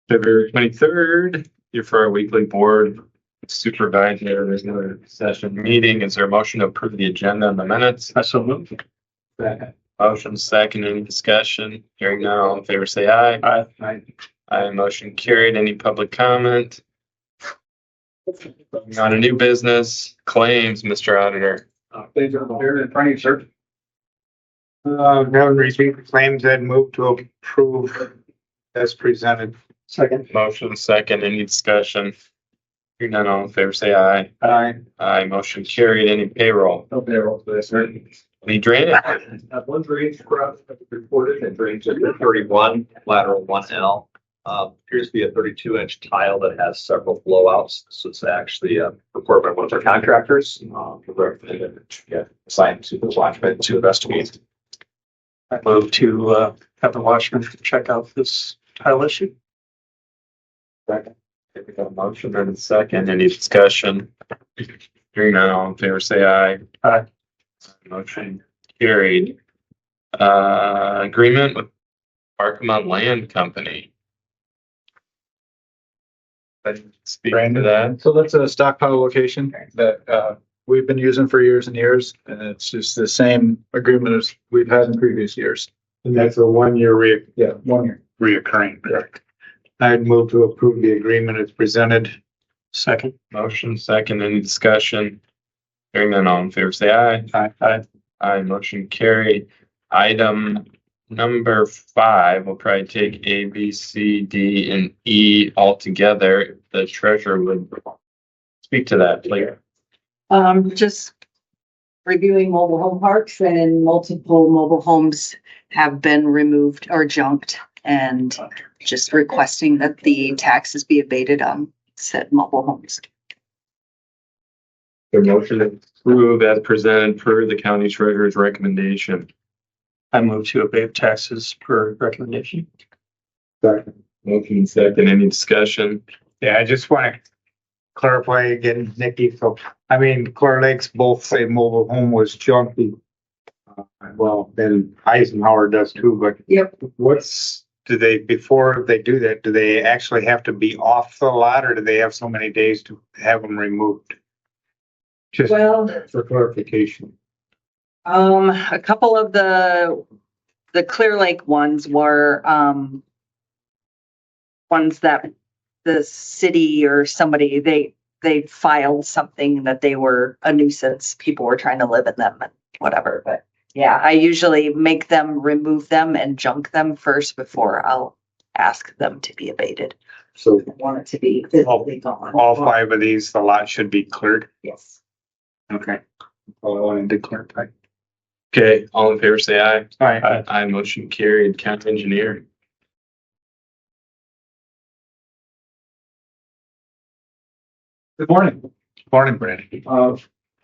February 23rd, here for our weekly board supervisor session meeting. Is there a motion to approve the agenda and the minutes? I so move. Motion second, any discussion? Hearing none, all in favor say aye. Aye. Aye, motion carried. Any public comment? On a new business, claims, Mr. Auditor. Things are here in front of you, sir. Haven't received claims. I'd move to approve as presented. Second. Motion second, any discussion? Hearing none, all in favor say aye. Aye. Aye, motion carried. Any payroll? No payroll today, sir. Any drainage? One drainage cross reported and drainage at 31, lateral 1L. Appears to be a 32-inch tile that has several blowouts. So it's actually reported by one of our contractors. Assigned to the watchman to investigate. I move to have the watchman check out this tile issue. Second. We got a motion and a second. Any discussion? Hearing none, all in favor say aye. Aye. Motion carried. Agreement with Barkema Land Company. Speak to that. So that's a stockpile location that we've been using for years and years, and it's just the same agreement as we've had in previous years. And that's a 1 year 1 year. reoccurring. Correct. I'd move to approve the agreement as presented. Second. Motion second. Any discussion? Hearing none, all in favor say aye. Aye. Aye, motion carried. Item number 5, we'll probably take A, B, C, D, and E all together. The treasurer would speak to that, please. Just reviewing mobile home parks, and multiple mobile homes have been removed or junked, and just requesting that the taxes be abated on said mobile homes. The motion to approve as presented per the county treasurer's recommendation. I move to abate taxes per recommendation. Second. Motion second. Any discussion? Yeah, I just want to clarify again, Nikki. So, I mean, Clear Lakes both say mobile home was junky. Well, then Eisenhower does too, but Yep. before they do that, do they actually have to be off the lot, or do they have so many days to have them removed? Just Well, for clarification. a couple of the Clear Lake ones were ones that the city or somebody they filed something that they were a nuisance. People were trying to live in them and whatever. But yeah, I usually make them remove them and junk them first before I'll ask them to be abated. So I want it to be physically gone. all 5 of these, the lot should be cleared. Yes. Okay. All I wanted to clarify. Okay, all in favor say aye. Aye. Aye, motion carried. County engineer. Good morning. Morning, Brandon.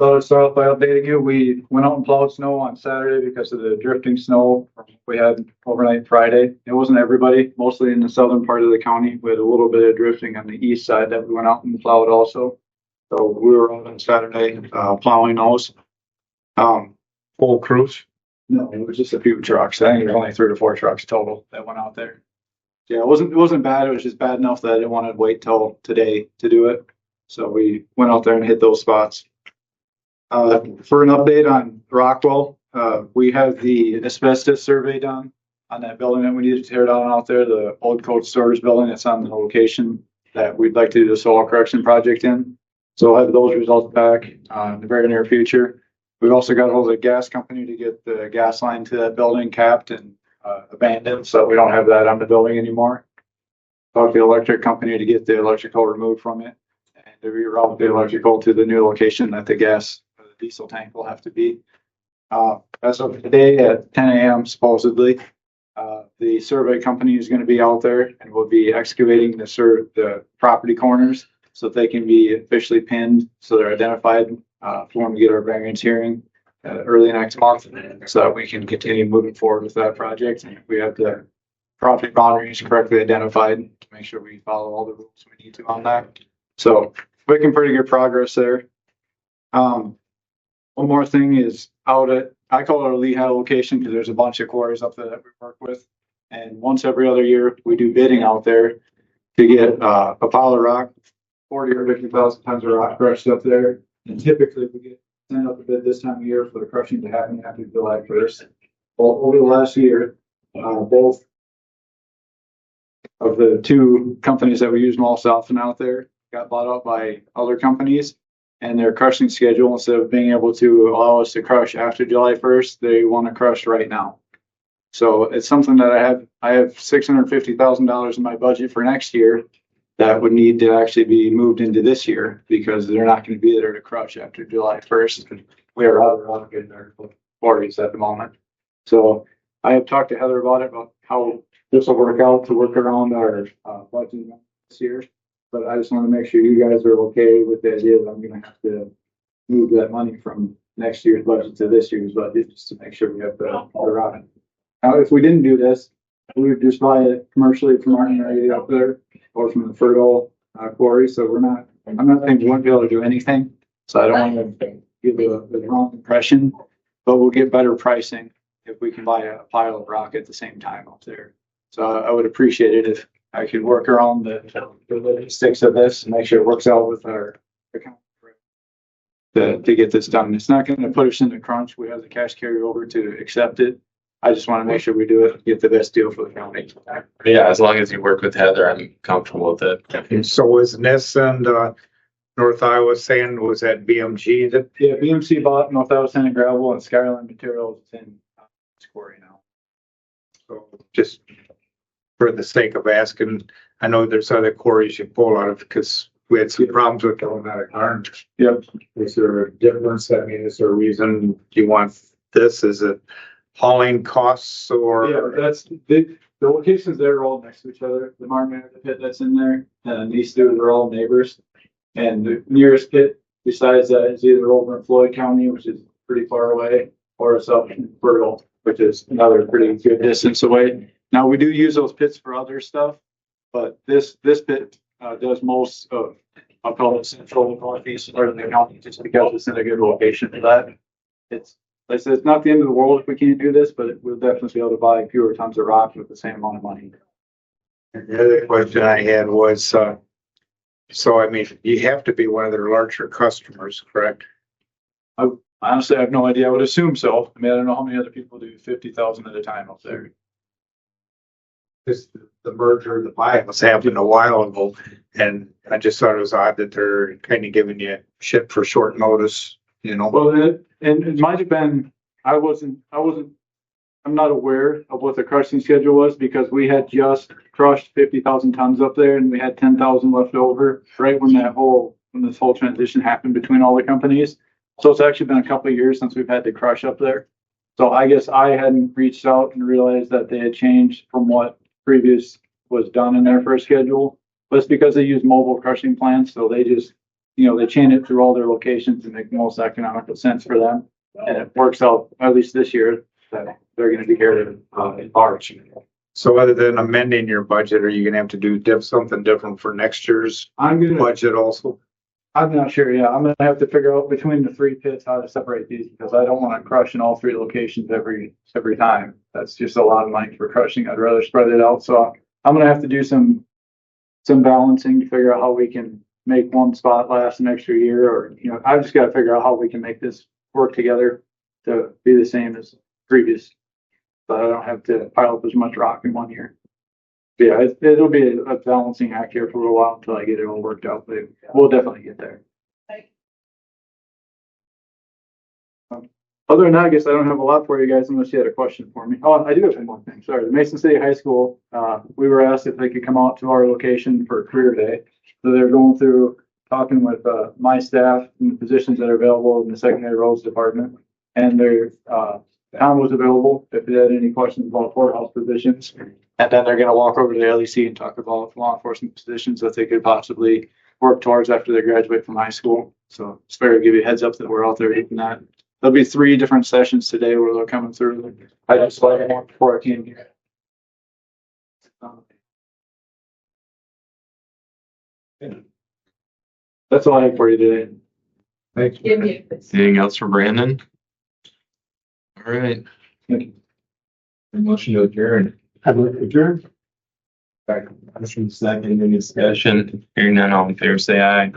So to start off by updating you, we went out and plowed snow on Saturday because of the drifting snow we had overnight Friday. It wasn't everybody, mostly in the southern part of the county. We had a little bit of drifting on the east side that we went out and plowed also. So we were out on Saturday plowing those. Full crews. No, it was just a few trucks. I think it was only 3 to 4 trucks total that went out there. Yeah, it wasn't bad. It was just bad enough that I didn't want to wait till today to do it. So we went out there and hit those spots. For an update on Rockwell, we have the asbestos survey done on that building that we need to tear down out there, the old cold storage building that's on the location that we'd like to do the soil correction project in. So we'll have those results back in the very near future. We've also got a hold of the gas company to get the gas line to that building capped and abandoned, so we don't have that on the building anymore. Talked to the electric company to get the electrical removed from it and to reroute the electrical to the new location that the gas or the diesel tank will have to be. As of today at 10 a.m. supposedly, the survey company is going to be out there and will be excavating the property corners so that they can be officially pinned so they're identified for when we get our variance hearing early next month, so that we can continue moving forward with that project. And we have the property boundaries correctly identified to make sure we follow all the rules we need to on that. So making pretty good progress there. One more thing is out at, I call it our Lehigh location because there's a bunch of quarries up there that we work with. And once every other year we do bidding out there. to get a pile of rock, 40 or 50,000 tons of rock crushed up there. And typically we get sent up a bid this time of year for the crushing to happen after July 1st. Well, over the last year, both of the two companies that we use most often out there got bought up by other companies, and their crushing schedule, instead of being able to allow us to crush after July 1st, they want to crush right now. So it's something that I have $650,000 in my budget for next year that would need to actually be moved into this year because they're not going to be there to crush after July 1st. We are out of rock in our quarries at the moment. So I have talked to Heather about it, about how this will work out to work around our budget this year. But I just want to make sure you guys are okay with the idea that I'm going to have to move that money from next year's budget to this year's budget just to make sure we have the rock. Now, if we didn't do this, we would just buy it commercially from our area up there or from the fertile quarry. So I'm not saying we won't be able to do anything. So I don't want to give the wrong impression, but we'll get better pricing if we can buy a pile of rock at the same time up there. So I would appreciate it if I could work around the logistics of this and make sure it works out with our account to get this done. It's not going to put us in the crunch. We have the cash carryover to accept it. I just want to make sure we do it and get the best deal for the county. Yeah, as long as you work with Heather, I'm comfortable with it. So was Ness and North Iowa Sand, was that BMG that? Yeah, BMC bought North Iowa Sand and Gravel, and Skyline Materials is in quarry now. So just for the sake of asking, I know there's other quarries you pull out of because we had some problems with going out of Carnes. Yep. Is there a difference? I mean, is there a reason you want this? Is it hauling costs or? Yeah, that's the locations there are all next to each other. The Martin pit that's in there and these two are all neighbors. And the nearest pit besides that is either over in Floyd County, which is pretty far away, or it's up in Fertile, which is another pretty good distance away. Now we do use those pits for other stuff, but this pit does most of, I'll call it central northeast part of the county just because it's in a good location for that. It's, like I said, it's not the end of the world if we can't do this, but we'll definitely be able to buy fewer tons of rock with the same amount of money. And the other question I had was, so I mean, you have to be one of their larger customers, correct? Honestly, I have no idea. I would assume so. I mean, I don't know how many other people do 50,000 at a time up there. Because the merger, the buy was happened a while ago, and I just thought it was odd that they're kind of giving you shit for short notice, you know? Well, and it might have been, I'm not aware of what the crushing schedule was because we had just crushed 50,000 tons up there and we had 10,000 left over right when this whole transition happened between all the companies. So it's actually been a couple of years since we've had to crush up there. So I guess I hadn't reached out and realized that they had changed from what previous was done in their first schedule. But it's because they use mobile crushing plants. So they just, they chain it through all their locations to make the most economical sense for them. And it works out, at least this year, that they're going to be here in March. So other than amending your budget, are you gonna have to do something different for next year's budget also? I'm not sure. Yeah, I'm going to have to figure out between the three pits how to separate these because I don't want to crush in all three locations every time. That's just a lot of money for crushing. I'd rather spread it out. So I'm going to have to do some balancing to figure out how we can make one spot last an extra year, or I've just got to figure out how we can make this work together to be the same as previous, but I don't have to pile up as much rock in one year. But yeah, it'll be a balancing act here for a while until I get it all worked out, but we'll definitely get there. Other than that, I guess I don't have a lot for you guys unless you had a question for me. Oh, I do have one more thing. Sorry. The Mason City High School, we were asked if they could come out to our location for career day. So they're going through talking with my staff and the positions that are available in the secondary roads department. And their town was available if they had any questions about courthouse positions. And then they're going to walk over to the LEC and talk about law enforcement positions that they could possibly work towards after they graduate from high school. So it's fair to give you a heads up that we're out there doing that. There'll be 3 different sessions today where they're coming through. I just like one before I came here. That's all I have for you today. Thanks. Anything else for Brandon? All right. Thank you. Motion to adjourn. Have a adjourn. Motion second, any discussion? Hearing none, all in favor, say aye.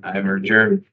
Aye, we're adjourned.